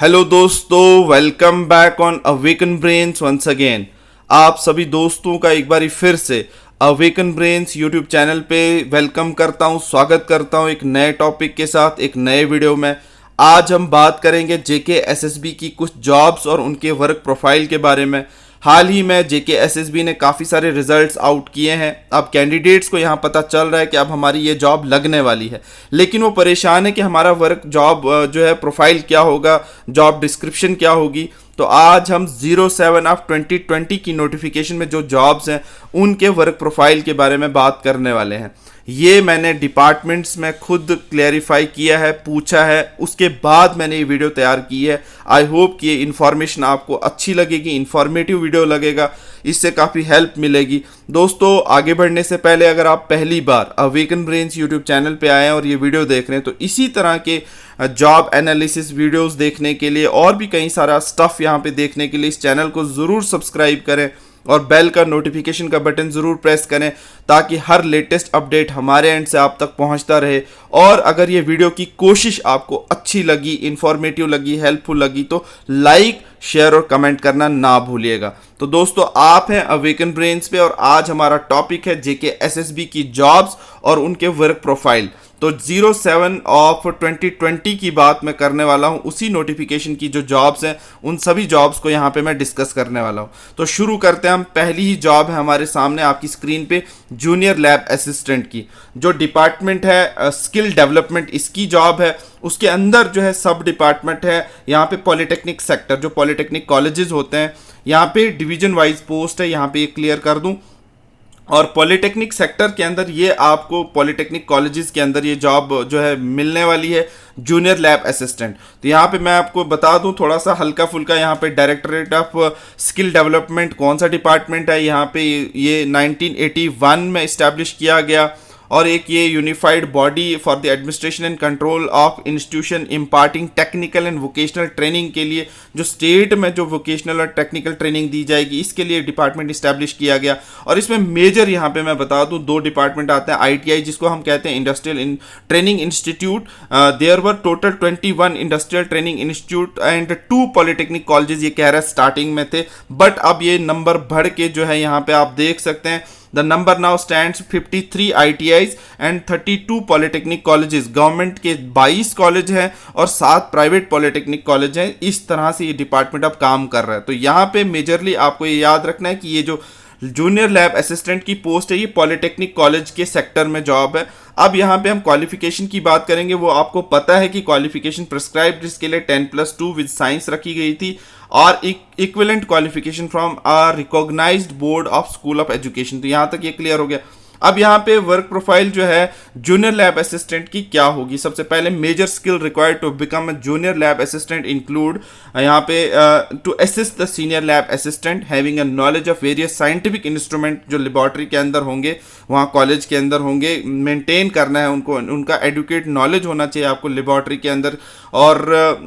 Hello दोस्तों, welcome back on awaken brains once again. आप सभी दोस्तों का एक बार फिर से अवेकन ब्रेन्स यूट्यूब चैनल पे वेलकम करता हूं, स्वागत करता हूं एक नए टॉपिक के साथ, एक नए वीडियो में। आज हम बात करेंगे जेके एसएसबी की कुछ जॉब्स और उनके वर्क प्रोफाइल के बारे में। हाल ही में जेके एसएसबी ने काफ़ी सारे रिजल्ट्स आउट किए हैं। अब कैंडिडेट्स को यहाँ पता चल रहा है कि अब हमारी ये जॉब लगने वाली है, लेकिन वो परेशान है कि हमारा वर्क जॉब जो है प्रोफाइल क्या होगा, जॉब डिस्क्रिप्शन क्या होगी। तो आज हम 07 ऑफ 2020 की नोटिफिकेशन में जो जॉब्स हैं उनके वर्क प्रोफाइल के बारे में बात करने वाले हैं। ये मैंने डिपार्टमेंट्स में खुद क्लैरिफाई किया है, पूछा है, उसके बाद मैंने ये वीडियो तैयार की है। आई होप कि ये इन्फॉर्मेशन आपको अच्छी लगेगी, इन्फॉर्मेटिव वीडियो लगेगा, इससे काफ़ी हेल्प मिलेगी। दोस्तों, आगे बढ़ने से पहले अगर आप पहली बार अवेकन ब्रेन्स यूट्यूब चैनल पे आए हैं और ये वीडियो देख रहे हैं, तो इसी तरह के जॉब एनालिसिस वीडियोस देखने के लिए और भी कई सारा स्टफ यहाँ पे देखने के लिए इस चैनल को ज़रूर सब्सक्राइब करें और बेल का नोटिफिकेशन का बटन ज़रूर प्रेस करें, ताकि हर लेटेस्ट अपडेट हमारे एंड से आप तक पहुंचता रहे। और अगर ये वीडियो की कोशिश आपको अच्छी लगी, इन्फॉर्मेटिव लगी, हेल्पफुल लगी, तो लाइक, शेयर और कमेंट करना ना भूलिएगा। तो दोस्तों, आप हैं अवेकन ब्रेन्स पे और आज हमारा टॉपिक है जेके एसएसबी की जॉब्स और उनके वर्क प्रोफाइल। तो 07 ऑफ 2020 की बात मैं करने वाला हूं, उसी नोटिफिकेशन की जो जॉब्स हैं उन सभी जॉब्स को यहां पे मैं डिस्कस करने वाला हूं। तो शुरू करते हैं हम। पहली ही जॉब है हमारे सामने आपकी स्क्रीन पे, जूनियर लैब असिस्टेंट की। जो डिपार्टमेंट है स्किल डेवलपमेंट, इसकी जॉब है। उसके अंदर जो है सब डिपार्टमेंट है यहाँ पे पॉलिटेक्निक सेक्टर, जो पॉलिटेक्निक कॉलेजेस होते हैं, यहाँ पे डिवीजन वाइज पोस्ट है, यहाँ पे ये क्लियर कर दूं। और पॉलिटेक्निक सेक्टर के अंदर ये आपको पॉलिटेक्निक कॉलेजेस के अंदर ये जॉब जो है मिलने वाली है, जूनियर लैब असिस्टेंट। तो यहाँ पे मैं आपको बता दूं थोड़ा सा हल्का फुल्का, यहाँ पे डायरेक्टरेट ऑफ स्किल डेवलपमेंट कौन सा डिपार्टमेंट है, यहाँ पे ये 1981 में इस्टेब्लिश किया गया। और एक ये unified body for the administration and control of institution imparting technical and vocational training के लिए, जो स्टेट में जो वोकेशनल और टेक्निकल ट्रेनिंग दी जाएगी, इसके लिए डिपार्टमेंट इस्टेब्लिश किया गया। और इसमें मेजर यहाँ पे मैं बता दूँ दो डिपार्टमेंट आते हैं। आईटीआई, जिसको हम कहते हैं industrial training institute, there were total 21 industrial training institute and 2 polytechnic colleges, ये कह रहा है स्टार्टिंग में थे, बट अब ये नंबर बढ़ के जो है यहाँ पे आप देख सकते हैं, The number now stands 53 ITIs and 32 polytechnic colleges. Government के 22 कॉलेज हैं और 7 प्राइवेट पॉलिटेक्निक कॉलेज हैं। इस तरह से ये डिपार्टमेंट अब काम कर रहा है। तो यहाँ पे मेजरली आपको ये याद रखना है कि ये जो जूनियर लैब असिस्टेंट की पोस्ट है, ये पॉलिटेक्निक कॉलेज के सेक्टर में जॉब है। अब यहाँ पे हम क्वालिफिकेशन की बात करेंगे। वो आपको पता है कि क्वालिफिकेशन प्रिस्क्राइब्ड इसके लिए 10+2 विद साइंस रखी गई थी और equivalent qualification from a recognised board of school of education. तो यहाँ तक ये क्लियर हो गया। अब यहाँ पे वर्क प्रोफाइल जो है जूनियर लैब असिस्टेंट की क्या होगी। सबसे पहले major skill required to become a junior lab assistant include यहाँ पे to assist the senior lab assistant having a knowledge of various scientific instrument, जो लेबॉर्ट्री के अंदर होंगे, वहाँ कॉलेज के अंदर होंगे, मेंटेन करना है उनको, उनका एडुकेट नॉलेज होना चाहिए आपको लेबॉर्ट्री के अंदर। और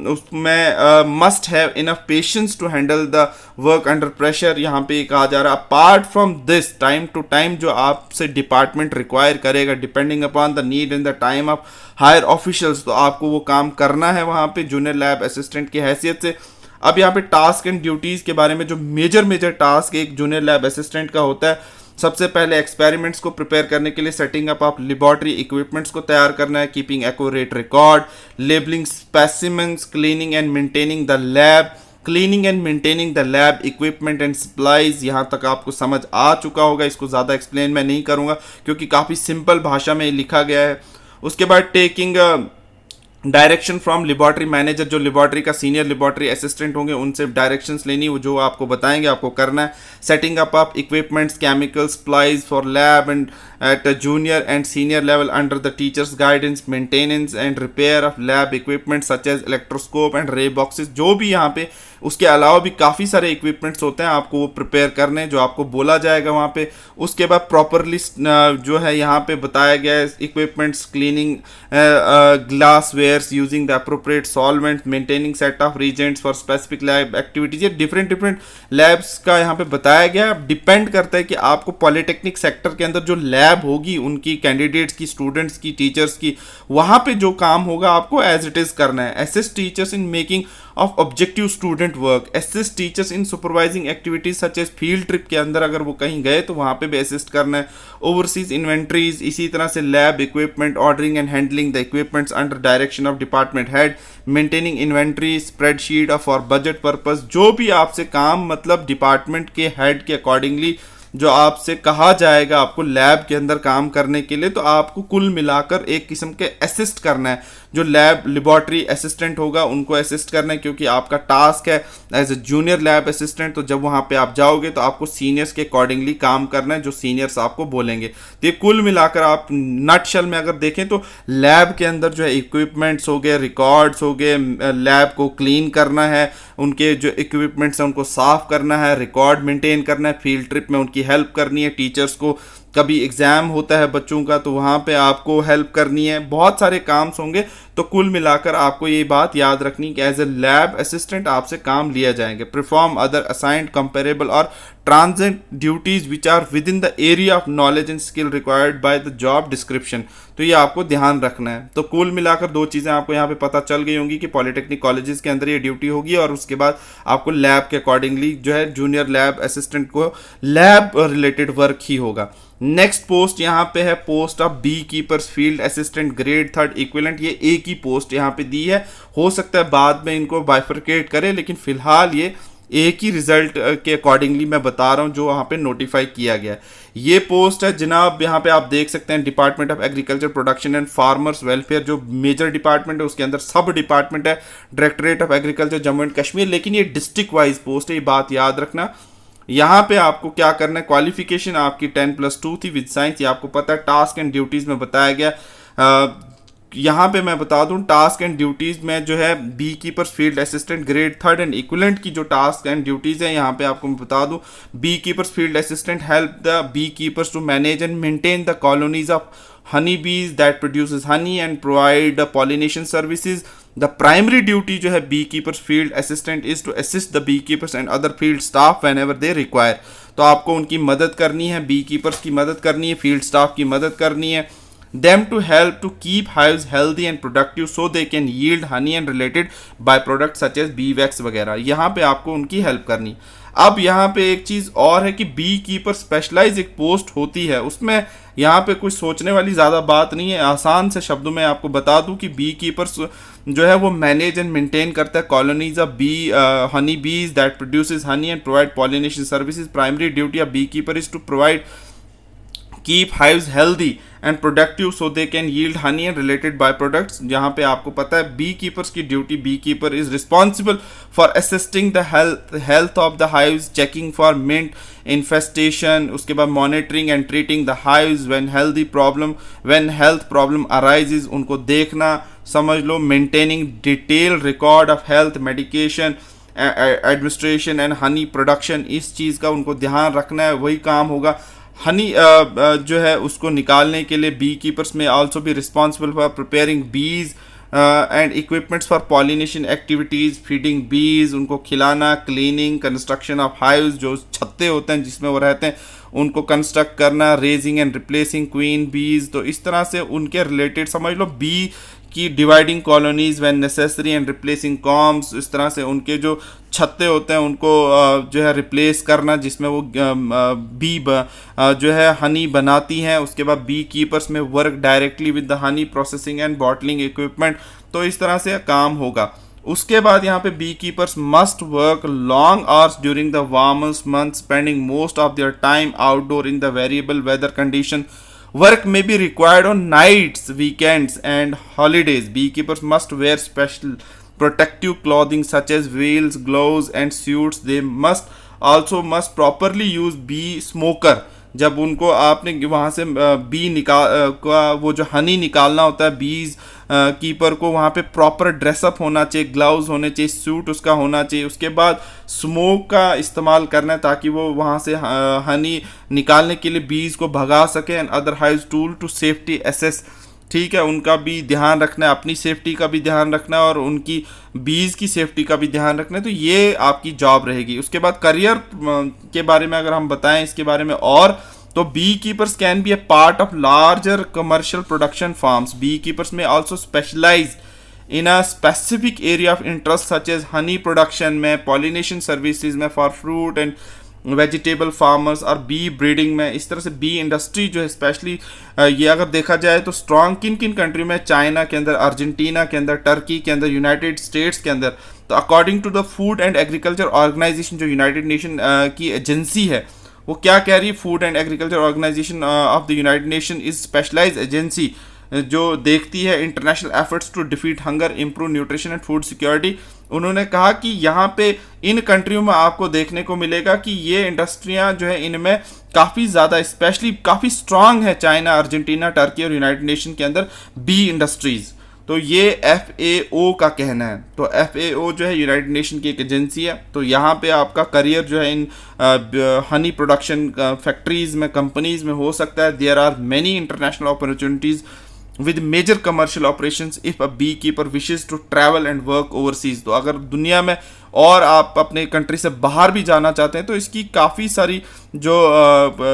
उसमें must have enough patience to handle the work under pressure. यहाँ पे कहा जा रहा है apart from this, time to time जो आपसे डिपार्टमेंट रिक्वायर करेगा, depending upon the need and the time of higher officials, तो आपको वो काम करना है वहाँ पे जूनियर लैब असिस्टेंट की हैसियत से। अब यहाँ पे टास्क एंड ड्यूटीज़ के बारे में, जो मेजर टास्क एक जूनियर लैब असिस्टेंट का होता है, सबसे पहले एक्सपेरिमेंट्स को प्रिपेयर करने के लिए setting up of laboratory equipments को तैयार करना है, keeping accurate record, labelling specimens, cleaning and maintaining the lab, cleaning and maintaining the lab equipment and supplies. यहाँ तक आपको समझ आ चुका होगा, इसको ज़्यादा एक्सप्लेन मैं नहीं करूँगा क्योंकि काफ़ी सिंपल भाषा में लिखा गया है। उसके बाद taking direction from laboratory manager, जो लेबॉर्ट्री का सीनियर लेबॉर्ट्री असिस्टेंट होंगे, उनसे डायरेक्शंस लेनी, वो जो आपको बताएंगे आपको करना है। Setting up of equipments, chemical supplies for lab and at junior and senior level under the teachers guidance, maintenance and repair of lab equipment such as electroscope and ray boxes, जो भी यहाँ पे उसके अलावा भी काफ़ी सारे इक्विपमेंट्स होते हैं, आपको वो प्रिपेयर करने, जो आपको बोला जाएगा वहाँ पे। उसके बाद प्रॉपरली जो है यहाँ पे बताया गया है equipments, cleaning glassware, squares using the appropriate solvent, maintaining set of reagents for specific lab activities। ये डिफरेंट डिफरेंट लैब्स का यहाँ पे बताया गया। डिपेंड करता है कि आपको पॉलिटेक्निक सेक्टर के अंदर जो लैब होगी उनकी कैंडिडेट्स की, स्टूडेंट्स की, टीचर्स की, वहाँ पे जो काम होगा आपको एज इट इज़ करना है। Assist teachers in making of objective student work, assist teachers in supervising activities such as field trip के अंदर अगर वो कहीं गए तो वहाँ पे भी असिस्ट करना है। ओवरसीज इन्वेंट्रीज, इसी तरह से lab equipment, ordering and handling the equipments under direction of department head, maintaining inventory, spreadsheet for budget purpose. जो भी आपसे काम मतलब डिपार्टमेंट के हेड के अकॉर्डिंगली जो आपसे कहा जाएगा आपको लैब के अंदर काम करने के लिए, तो आपको कुल मिलाकर एक किस्म के असिस्ट करना है। जो लैब लेबोरेटरी असिस्टेंट होगा उनको असिस्ट करना है, क्योंकि आपका टास्क है as a junior lab assistant. तो जब वहाँ पे आप जाओगे तो आपको सीनियर्स के अकॉर्डिंगली काम करना है, जो सीनियर्स आपको बोलेंगे। तो ये कुल मिलाकर आप नटशल में अगर देखें तो लैब के अंदर जो है इक्विपमेंट्स हो गए, रिकॉर्ड्स हो गए, लैब को क्लीन करना है, उनके जो इक्विपमेंट्स हैं उनको साफ करना है, रिकॉर्ड मेंटेन करना है, फील्ड ट्रिप में उनकी हेल्प करनी है, टीचर्स को कभी एग्ज़ाम होता है बच्चों का तो वहाँ पे आपको हेल्प करनी है, बहुत सारे काम होंगे। तो कुल मिलाकर आपको ये बात याद रखनी कि एज ए लैब असिस्टेंट आपसे काम लिया जाएंगे। परफॉर्म अदर असाइंड कंपेरेबल और transient duties which are within the area of knowledge and skill required by the job description. तो ये आपको ध्यान रखना है। तो कुल मिलाकर दो चीज़ें आपको यहाँ पे पता चल गई होंगी कि पॉलिटेक्निक कॉलेजेस के अंदर ये ड्यूटी होगी, और उसके बाद आपको लैब के अकॉर्डिंगली जो है जूनियर लैब असिस्टेंट को लैब रिलेटेड वर्क ही होगा। नेक्स्ट पोस्ट यहाँ पे है post of bee keepers field assistant grade 3 equivalent. ये एक ही पोस्ट यहाँ पे दी है, हो सकता है बाद में इनको बाइफरकेट करें, लेकिन फिलहाल ये एक ही रिजल्ट के अकॉर्डिंगली मैं बता रहा हूँ जो वहाँ पे नोटिफाई किया गया है। ये पोस्ट है जनाब, यहाँ पे आप देख सकते हैं department of agriculture production and farmers welfare, जो मेजर डिपार्टमेंट है उसके अंदर सब डिपार्टमेंट है directorate of agriculture Jammu and Kashmir, लेकिन ये डिस्ट्रिक्ट वाइज पोस्ट है, ये बात याद रखना। यहाँ पे आपको क्या करना है, क्वालिफिकेशन आपकी 10+2 थी विद साइंस, ये आपको पता है। टास्क एंड ड्यूटीज़ में बताया गया, यहाँ पे मैं बता दूं टास्क एंड ड्यूटीज़ में जो है B keepers field assistant grade 3 and equivalent की जो टास्क एंड ड्यूटीज़ है यहाँ पे आपको मैं बता दूं। B keepers field assistant help the beekeepers to manage and maintain the colonies of honey bees that produces honey and provide pollination services. The primary duty जो है B keepers field assistant is to assist the beekeepers and other field staff whenever they require. तो आपको उनकी मदद करनी है, B keepers की मदद करनी है, फील्ड स्टाफ की मदद करनी है। them to help to keep hives healthy and productive so they can yield honey and related byproducts such as bee wax वगैरह। यहाँ पे आपको उनकी हेल्प करनी। अब यहाँ पे एक चीज़ और है कि बी कीपर स्पेशलाइज एक पोस्ट होती है, उसमें यहाँ पे कुछ सोचने वाली ज़्यादा बात नहीं है। आसान से शब्दों में आपको बता दूँ कि बी कीपर्स जो है वो मैनेज एंड मेंटेन करता है colonies of bee honey bees that produces honey and provide pollination services. Primary duty of bee keeper is to provide keep hives healthy and productive so they can yield honey and related byproducts। जहाँ पे आपको पता है B keepers की duty, bee keeper is responsible for assisting the health of the hives, checking for mint infestation, उसके बाद monitoring and treating the hives when health problem arises, उनको देखना समझ लो, maintaining detail record of health medication administration and honey production, इस चीज़ का उनको ध्यान रखना है, वही काम होगा। हनी जो है उसको निकालने के लिए बी कीपर्स में आल्सो भी रिस्पॉन्सिबल फॉर प्रिपेयरिंग बीज and equipments for pollination activities, feeding बीज, उनको खिलाना, क्लीनिंग, कंस्ट्रक्शन ऑफ हाइव्स, जो छत्ते होते हैं जिसमें वो रहते हैं उनको कंस्ट्रक्ट करना, रेजिंग एंड रिप्लेसिंग क्वीन बीज। तो इस तरह से उनके रिलेटेड समझ लो बी की dividing colonies when necessary and replacing combs, इस तरह से उनके जो छत्ते होते हैं उनको जो है रिप्लेस करना जिसमें वो बी जो है हनी बनाती हैं। उसके बाद बी कीपर्स में work directly with the honey processing and bottling equipment. तो इस तरह से काम होगा। उसके बाद यहाँ पे bee keepers must work long hours during the warmest month, spending most of their time outdoor in the variable weather condition. Work may be required on nights, weekends and holidays. Beekeepers must wear special protective clothing such as veils, gloves and suits. They must properly use bee smoker. जब उनको आपने वहाँ से B का वो जो हनी निकालना होता है, बीज कीपर को वहाँ पे प्रॉपर ड्रेसअप होना चाहिए, ग्लव्स होने चाहिए, सूट उसका होना चाहिए। उसके बाद स्मोक का इस्तेमाल करना है ताकि वो वहाँ से हनी निकालने के लिए बीज को भगा सके। And other hives tool to safety access ठीक है, उनका भी ध्यान रखना है, अपनी सेफ्टी का भी ध्यान रखना है और उनकी बीज की सेफ्टी का भी ध्यान रखना है। तो ये आपकी जॉब रहेगी। उसके बाद करियर के बारे में अगर हम बताएं इसके बारे में, और तो beekeepers can be a part of larger commercial production farms. Beekeepers में also specialize in a specific area of interest such as honey production में, पॉलिनेशन सर्विसेज में for fruit and vegetable farmers और bee breeding में। इस तरह से B industry जो है स्पेशली ये अगर देखा जाए तो स्ट्रॉन्ग किन किन कंट्री में, चाइना के अंदर, अर्जेंटीना के अंदर, टर्की के अंदर, यूनाइटेड स्टेट्स के अंदर। तो according to the food and agriculture organisation, जो यूनाइटेड नेशन की एजेंसी है, वो क्या कह रही है, food and agriculture organisation of the United Nation is specialised agency जो देखती है international efforts to defeat hunger, improve nutrition and food security. उन्होंने कहा कि यहाँ पे इन कंट्रियों में आपको देखने को मिलेगा कि ये इंडस्ट्रियाँ जो है इनमें काफ़ी ज़्यादा स्पेशली काफ़ी स्ट्रांग है, चाइना, अर्जेंटीना, टर्की और यूनाइटेड नेशन के अंदर बी इंडस्ट्रीज़। तो ये FAO का कहना है। तो FAO जो है यूनाइटेड नेशन की एक एजेंसी है। तो यहाँ पे आपका करियर जो है इन हनी प्रोडक्शन फैक्ट्रीज़ में, कंपनीज़ में हो सकता है। There are many international opportunities with major commercial operations if a beekeeper wishes to travel and work overseas। तो अगर दुनिया में और आप अपने कंट्री से बाहर भी जाना चाहते हैं तो इसकी काफ़ी सारी जो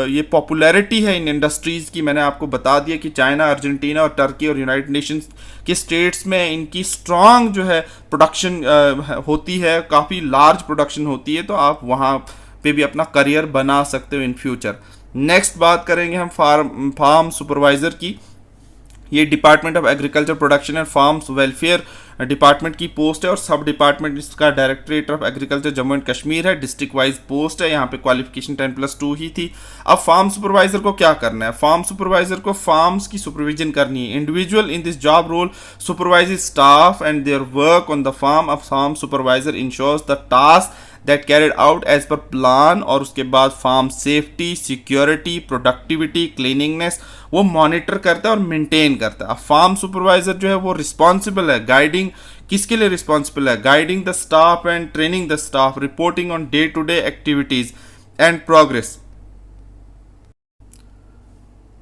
ये पॉपुलैरिटी है इन इंडस्ट्रीज़ की, मैंने आपको बता दिया कि चाइना, अर्जेंटीना और टर्की और यूनाइटेड नेशंस के स्टेट्स में इनकी स्ट्रॉन्ग जो है प्रोडक्शन होती है, काफ़ी लार्ज प्रोडक्शन होती है। तो आप वहाँ पे भी अपना करियर बना सकते हो इन फ्यूचर। नेक्स्ट बात करेंगे हम फार्म सुपरवाइज़र की। ये department of agriculture production and farms welfare department की पोस्ट है और सब डिपार्टमेंट इसका directorate of agriculture Jammu and Kashmir है। डिस्ट्रिक्ट वाइज पोस्ट है, यहाँ पे क्वालिफिकेशन 10+2 ही थी। अब फार्म सुपरवाइजर को क्या करना है? फार्म सुपरवाइजर को फार्म्स की सुपरविजन करनी है। Individual in this job role supervise staff and their work on the farm. अब farm supervisor ensures the task that carried out as per plan, और उसके बाद farm safety, security, productivity, cleaningness वो monitor करता है और मेंटेन करता है। अब फार्म सुपरवाइजर जो है वो रिस्पॉन्सिबल है गाइडिंग, किसके लिए रिस्पॉन्सिबल है? Guiding the staff and training the staff, reporting on day to day activities and progress.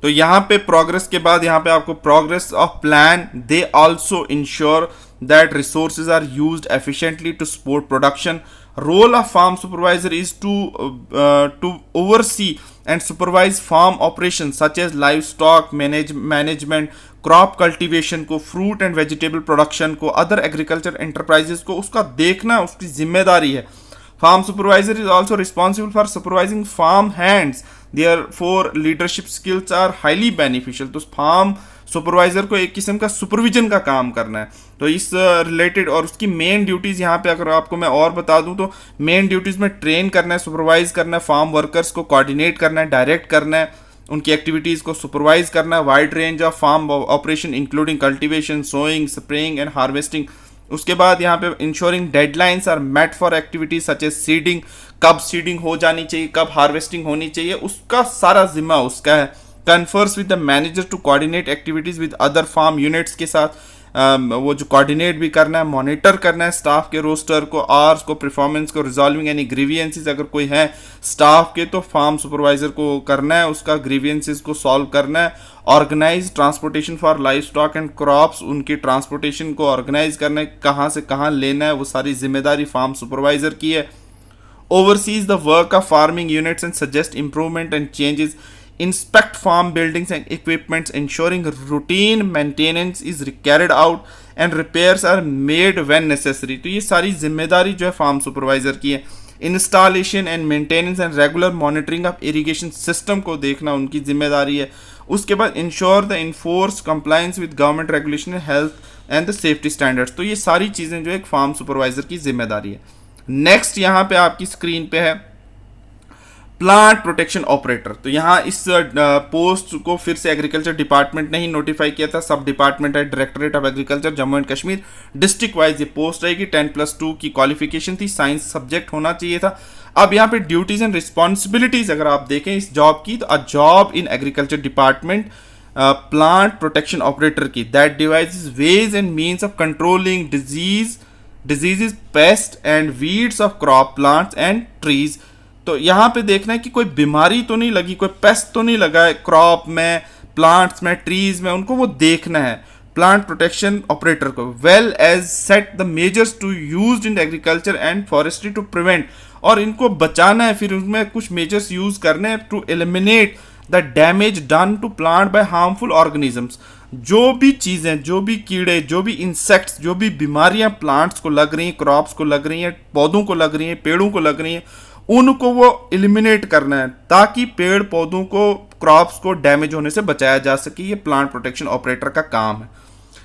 तो यहाँ पे प्रोग्रेस के बाद यहाँ पे आपको progress of plan, they also ensure that resources are used efficiently to support production. Role of farm supervisor is to oversee and supervise farm operations such as livestock management, crop cultivation को, fruit and vegetable production को, other agriculture enterprises को, उसका देखना उसकी जिम्मेदारी है। Farm supervisor is also responsible for supervising farm hands. Therefore, leadership skills are highly beneficial. तो farm supervisor को एक किस्म का सुपरविजन का काम करना है। तो इस रिलेटेड और उसकी मेन ड्यूटीज़ यहाँ पे अगर आपको मैं और बता दूँ तो मेन ड्यूटीज़ में ट्रेन करना है, सुपरवाइज करना है, फार्म वर्कर्स को कोऑर्डिनेट करना है, डायरेक्ट करना है, उनकी एक्टिविटीज़ को सुपरवाइज करना है, wide range of farm operation including cultivation, sowing, spraying and harvesting. उसके बाद यहाँ पे ensuring deadlines are met for activities such as seeding, कब सीडिंग हो जानी चाहिए, कब हार्वेस्टिंग होनी चाहिए, उसका सारा जिम्मा उसका है। Confers with the manager to coordinate activities with other farm units के साथ, वो जो कोऑर्डिनेट भी करना है, मॉनिटर करना है स्टाफ के रोस्टर को, आवर्स को, परफॉर्मेंस को, रिजॉल्विंग एनी ग्रीवियंसेस अगर कोई है स्टाफ के तो फार्म सुपरवाइजर को करना है, उसका ग्रीवियंसेस को सॉल्व करना है। Organise transportation for livestock and crops, उनकी ट्रांसपोर्टेशन को ऑर्गेनाइज करना है, कहाँ से कहाँ लेना है, वो सारी जिम्मेदारी फार्म सुपरवाइजर की है। Overseas the work of farming units and suggest improvement and changes, inspect farm buildings and equipments, ensuring routine maintenance is carried out and repairs are made when necessary। तो ये सारी जिम्मेदारी जो है फार्म सुपरवाइजर की है। Installation and maintenance and regular monitoring of irrigation system को देखना उनकी जिम्मेदारी है। उसके बाद ensure the enforce compliance with government regulation, health and the safety standards. तो ये सारी चीज़ें जो है एक फार्म सुपरवाइजर की जिम्मेदारी है। नेक्स्ट यहाँ पे आपकी स्क्रीन पे है प्लांट प्रोटेक्शन ऑपरेटर। तो यहाँ इस पोस्ट को फिर से एग्रीकल्चर डिपार्टमेंट ने ही नोटिफाई किया था। सब डिपार्टमेंट है directorate of agriculture Jammu and Kashmir. District wise ये पोस्ट रहेगी। 10+2 की क्वालिफिकेशन थी, साइंस सब्जेक्ट होना चाहिए था। अब यहाँ पे ड्यूटीज एंड रिस्पॉन्सिबिलिटीज अगर आप देखें इस जॉब की, तो a job in agriculture department plant protection operator की, that devises ways and means of controlling diseases, pest and weeds of crop plants and trees. तो यहाँ पे देखना है कि कोई बीमारी तो नहीं लगी, कोई पेस्ट तो नहीं लगा है क्रॉप में, प्लांट्स में, ट्रीज में, उनको वो देखना है प्लांट प्रोटेक्शन ऑपरेटर को, well as set the measures to used in agriculture and forestry to prevent, और इनको बचाना है, फिर उसमें कुछ मेजर्स यूज करने हैं to eliminate the damage done to plant by harmful organisms. जो भी चीज़ें, जो भी कीड़े, जो भी इंसेक्ट्स, जो भी बीमारियां प्लांट्स को लग रही हैं, क्रॉप्स को लग रही हैं, पौधों को लग रही हैं, पेड़ों को लग रही हैं, उनको वो एलिमिनेट करना है ताकि पेड़ पौधों को, क्रॉप्स को डैमेज होने से बचाया जा सके। ये प्लांट प्रोटेक्शन ऑपरेटर का काम है।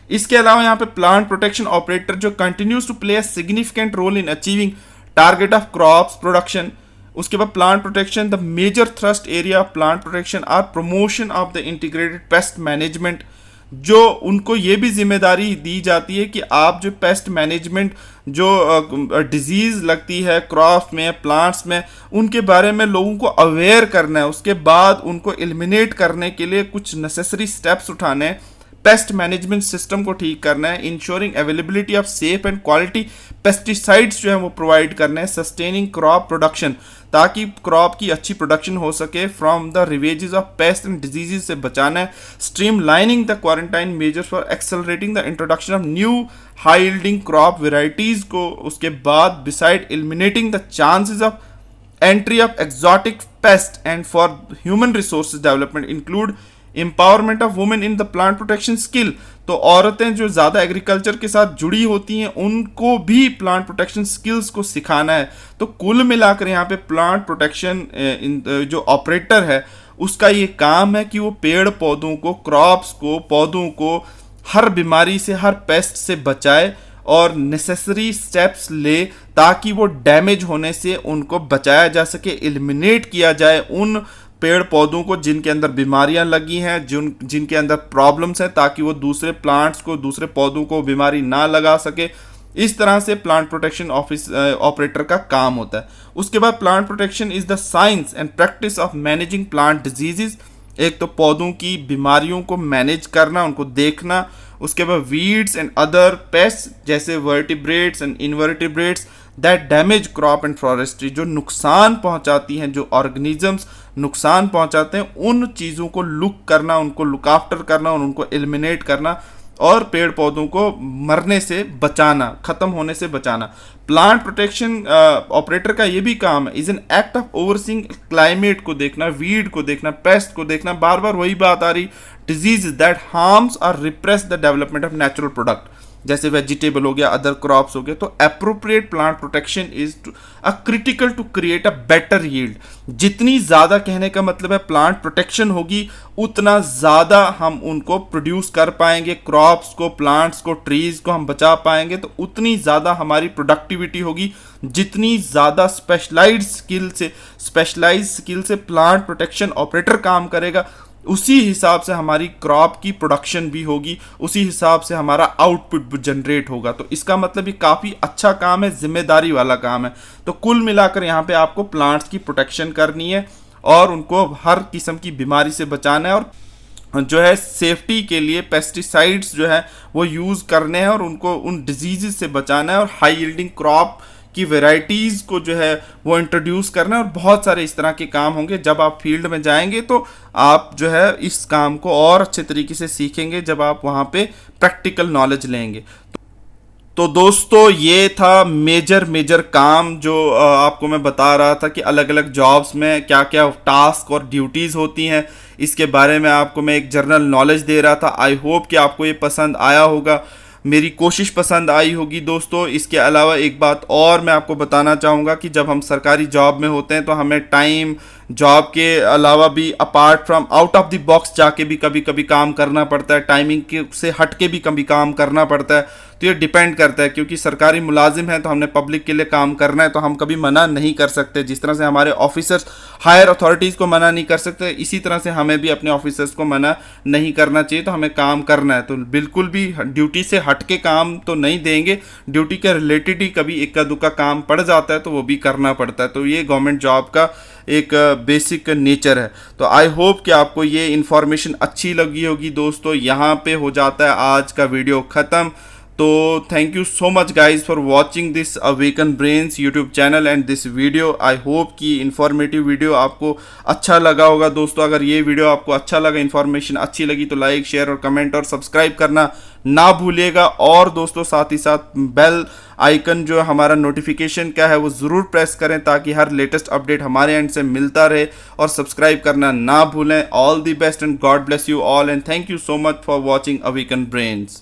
इसके अलावा यहाँ पे प्लांट प्रोटेक्शन ऑपरेटर जो continues to play a significant role in achieving target of crops production. उसके बाद plant protection, the major thrust area of plant protection are promotion of the integrated pest management. जो उनको ये भी जिम्मेदारी दी जाती है कि आप जो पेस्ट मैनेजमेंट, जो डिजीज लगती है क्रॉप्स में, प्लांट्स में, उनके बारे में लोगों को अवेयर करना है। उसके बाद उनको एलिमिनेट करने के लिए कुछ नेसेसरी स्टेप्स उठाने हैं, पेस्ट मैनेजमेंट सिस्टम को ठीक करना है, ensuring availability of safe and quality pesticides जो है वो प्रोवाइड करने हैं, सस्टेनिंग क्रॉप प्रोडक्शन ताकि क्रॉप की अच्छी प्रोडक्शन हो सके, from the ravages of pest and diseases से बचाना है, streamlining the quarantine measures for accelerating the introduction of new high yielding crop varieties को। उसके बाद beside eliminating the chances of entry of exotic pest and for human resources development include empowerment of women in the plant protection skill. तो औरतें जो ज़्यादा agriculture के साथ जुड़ी होती हैं उनको भी प्लांट प्रोटेक्शन स्किल्स को सिखाना है। तो कुल मिलाकर यहाँ पे प्लांट प्रोटेक्शन जो ऑपरेटर है उसका ये काम है कि वो पेड़ पौधों को, क्रॉप्स को, पौधों को हर बीमारी से, हर पेस्ट से बचाए और नेसेसरी स्टेप्स ले ताकि वो डैमेज होने से उनको बचाया जा सके, एलिमिनेट किया जाए उन पेड़ पौधों को जिनके अंदर बीमारियां लगी हैं, जिनके अंदर प्रॉब्लम्स हैं, ताकि वो दूसरे प्लांट्स को, दूसरे पौधों को बीमारी ना लगा सके। इस तरह से प्लांट प्रोटेक्शन ऑपरेटर का काम होता है। उसके बाद plant protection is the science and practice of managing plant diseases. एक तो पौधों की बीमारियों को मैनेज करना, उनको देखना। उसके बाद वीड्स एंड अदर पेस्ट जैसे vertebrates and invertebrates that damage crop and forestry, जो नुकसान पहुंचाती हैं, जो ऑर्गेनिजम्स नुकसान पहुंचाते हैं, उन चीज़ों को लुक करना, उनको लुक आफ्टर करना और उनको एलिमिनेट करना और पेड़ पौधों को मरने से बचाना, ख़त्म होने से बचाना। प्लांट प्रोटेक्शन ऑपरेटर का ये भी काम है, is an act of overseeing climate को देखना, वीड को देखना, पेस्ट को देखना। बार बार वही बात आ रही, डिजीज दैट हार्म्स और repress the development of natural product, जैसे वेजिटेबल हो गया, अदर क्रॉप्स हो गए। तो appropriate plant protection is a critical to create a better yield. जितनी ज़्यादा, कहने का मतलब है, प्लांट प्रोटेक्शन होगी उतना ज़्यादा हम उनको प्रोड्यूस कर पाएंगे, क्रॉप्स को, प्लांट्स को, ट्रीज को हम बचा पाएंगे, तो उतनी ज़्यादा हमारी प्रोडक्टिविटी होगी। जितनी ज़्यादा स्पेशलाइज्ड स्किल से प्लांट प्रोटेक्शन ऑपरेटर काम करेगा, उसी हिसाब से हमारी क्रॉप की प्रोडक्शन भी होगी, उसी हिसाब से हमारा आउटपुट जनरेट होगा। तो इसका मतलब ये काफ़ी अच्छा काम है, जिम्मेदारी वाला काम है। तो कुल मिलाकर यहाँ पे आपको प्लांट्स की प्रोटेक्शन करनी है और उनको हर किस्म की बीमारी से बचाना है, और जो है सेफ्टी के लिए पेस्टिसाइड्स जो है वो यूज़ करने हैं और उनको उन डिजीज़ से बचाना है, और हाई यील्डिंग क्रॉप की वेराइटीज़ को जो है वो इंट्रोड्यूस करना है। और बहुत सारे इस तरह के काम होंगे। जब आप फील्ड में जाएंगे तो आप जो है इस काम को और अच्छे तरीके से सीखेंगे जब आप वहाँ पे प्रैक्टिकल नॉलेज लेंगे। तो दोस्तों ये था मेजर काम जो आपको मैं बता रहा था कि अलग अलग जॉब्स में क्या क्या टास्क और ड्यूटीज़ होती हैं, इसके बारे में आपको मैं एक जनरल नॉलेज दे रहा था। आई होप कि आपको ये पसंद आया होगा, मेरी कोशिश पसंद आई होगी दोस्तों। इसके अलावा एक बात और मैं आपको बताना चाहूँगा कि जब हम सरकारी जॉब में होते हैं तो हमें टाइम, जॉब के अलावा भी apart from out of the box जाके भी कभी कभी काम करना पड़ता है, टाइमिंग के से हट के भी कभी काम करना पड़ता है। तो ये डिपेंड करता है, क्योंकि सरकारी मुलाजिम है तो हमने पब्लिक के लिए काम करना है, तो हम कभी मना नहीं कर सकते। जिस तरह से हमारे ऑफिसर्स हायर अथॉरिटीज़ को मना नहीं कर सकते, इसी तरह से हमें भी अपने ऑफिसर्स को मना नहीं करना चाहिए। तो हमें काम करना है, तो बिल्कुल भी ड्यूटी से हट के काम तो नहीं देंगे। ड्यूटी के रिलेटेड ही कभी इक्का दुक्का काम पड़ जाता है तो वो भी करना पड़ता है। तो ये गवर्नमेंट जॉब का एक बेसिक नेचर है। तो आई होप कि आपको ये इन्फॉर्मेशन अच्छी लगी होगी दोस्तों। यहाँ पे हो जाता है आज का वीडियो ख़त्म। तो thank you so much guys for watching this awaken brains YouTube channel and this video. I hope कि इन्फॉर्मेटिव वीडियो आपको अच्छा लगा होगा। दोस्तों अगर ये वीडियो आपको अच्छा लगा, इन्फॉर्मेशन अच्छी लगी, तो लाइक शेयर और कमेंट और सब्सक्राइब करना ना भूलिएगा। और दोस्तों साथ ही साथ बेल आइकन जो हमारा नोटिफिकेशन क्या है वो ज़रूर प्रेस करें ताकि हर लेटेस्ट अपडेट हमारे एंड से मिलता रहे, और सब्सक्राइब करना ना भूलें। All the best and God bless you all and thank you so much for watching awaken brains.